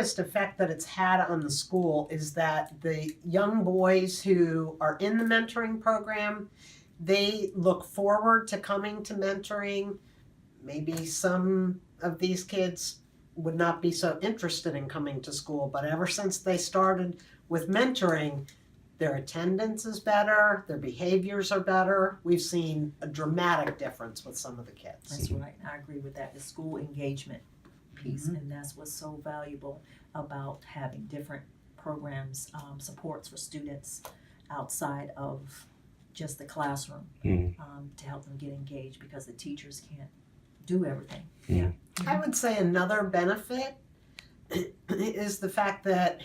biggest effect that it's had on the school is that the young boys who are in the mentoring program, they look forward to coming to mentoring. Maybe some of these kids would not be so interested in coming to school, but ever since they started with mentoring, their attendance is better, their behaviors are better. We've seen a dramatic difference with some of the kids. That's right. I agree with that. The school engagement piece, and that's what's so valuable about having different programs, supports for students outside of just the classroom, to help them get engaged, because the teachers can't do everything. Yeah. I would say another benefit is the fact that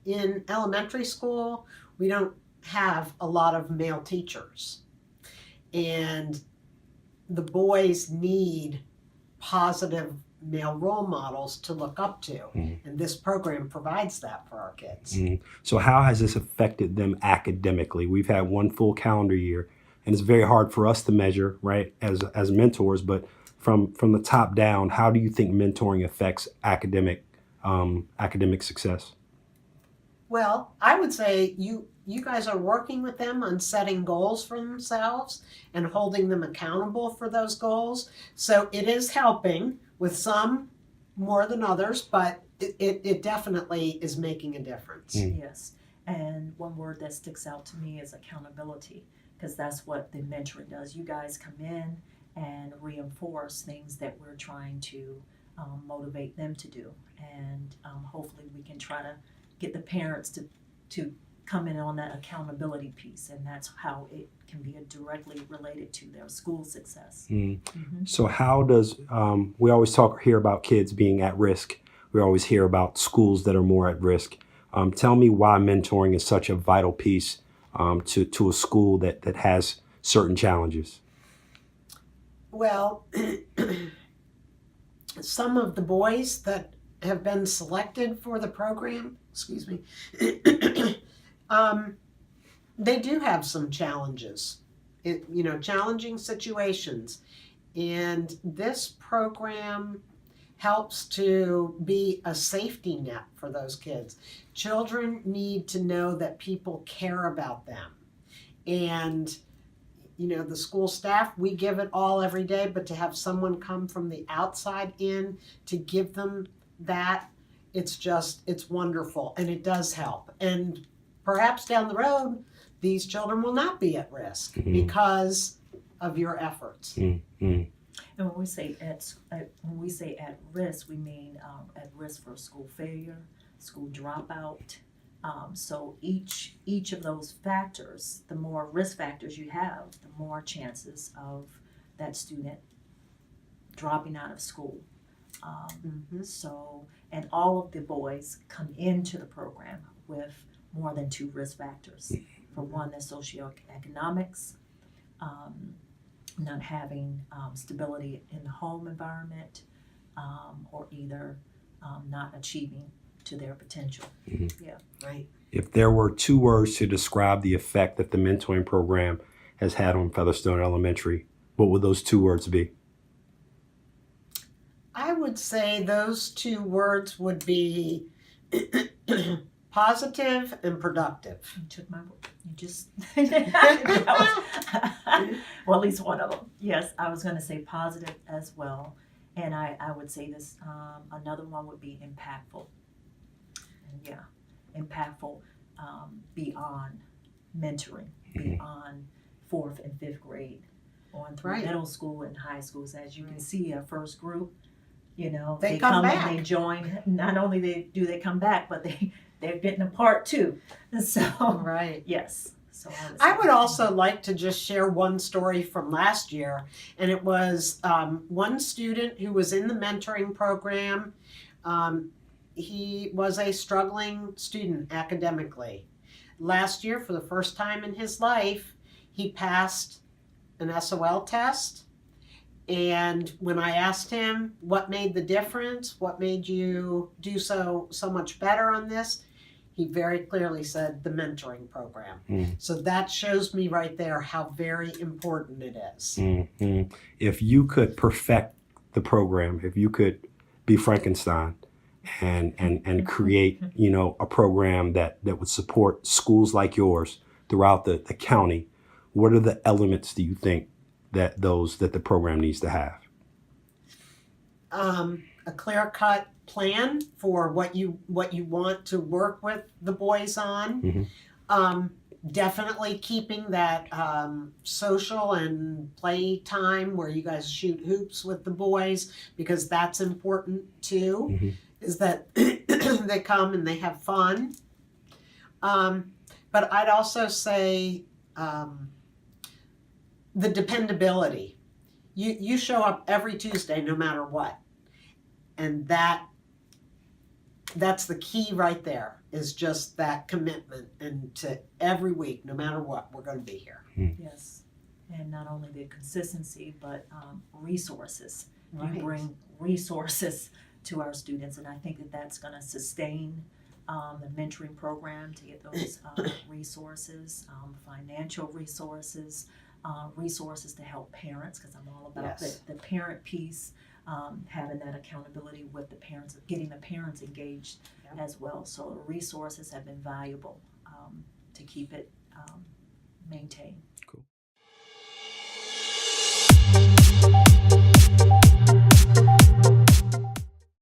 in elementary school, we don't have a lot of male teachers. And the boys need positive male role models to look up to. And this program provides that for our kids. So how has this affected them academically? We've had one full calendar year, and it's very hard for us to measure, right, as mentors, but from the top down, how do you think mentoring affects academic success? Well, I would say you guys are working with them on setting goals for themselves and holding them accountable for those goals. So it is helping, with some more than others, but it definitely is making a difference. Yes. And one word that sticks out to me is accountability, because that's what the mentoring does. You guys come in and reinforce things that we're trying to motivate them to do. And hopefully we can try to get the parents to come in on that accountability piece, and that's how it can be directly related to their school success. So how does, we always hear about kids being at risk. We always hear about schools that are more at risk. Tell me why mentoring is such a vital piece to a school that has certain challenges. Well, some of the boys that have been selected for the program, they do have some challenges, challenging situations. And this program helps to be a safety net for those kids. Children need to know that people care about them. And the school staff, we give it all every day, but to have someone come from the outside in to give them that, it's wonderful, and it does help. And perhaps down the road, these children will not be at risk because of your efforts. And when we say at risk, we mean at risk for school failure, school dropout. So each of those factors, the more risk factors you have, the more chances of that student dropping out of school. So, and all of the boys come into the program with more than 2 risk factors. For one, their socioeconomics, not having stability in the home environment, or either not achieving to their potential. Yeah. Right. If there were 2 words to describe the effect that the mentoring program has had on Featherstone Elementary, what would those 2 words be? I would say those 2 words would be positive and productive. You took my word. You just, well, at least one of them. Yes, I was going to say positive as well. And I would say this, another one would be impactful. And yeah, impactful beyond mentoring, beyond 4th and 5th grade, on through middle school and high schools. As you can see, our first group, they come back. And they join. Not only do they come back, but they're getting a part too. So yes. So I would also like to just share one story from last year, and it was one student who was in the mentoring program. He was a struggling student academically. Last year, for the first time in his life, he passed an SOL test. And when I asked him what made the difference, what made you do so much better on this, he very clearly said the mentoring program. So that shows me right there how very important it is. If you could perfect the program, if you could be Frankenstein, and create, you know, a program that would support schools like yours throughout the county, what are the elements do you think that the program needs to have? A clear-cut plan for what you want to work with the boys on. Definitely keeping that social and play time where you guys shoot hoops with the boys, because that's important too, is that they come and they have fun. But I'd also say the dependability. You show up every Tuesday no matter what. And that's the key right there, is just that commitment, and to every week, no matter what, we're going to be here. Yes, and not only the consistency, but resources. Right. You bring resources to our students, and I think that that's going to sustain the mentoring program to get those resources, financial resources, resources to help parents, because I'm all about Yes. the parent piece. Having that accountability with the parents, getting the parents engaged as well. So the resources have been valuable to keep it maintained. Cool.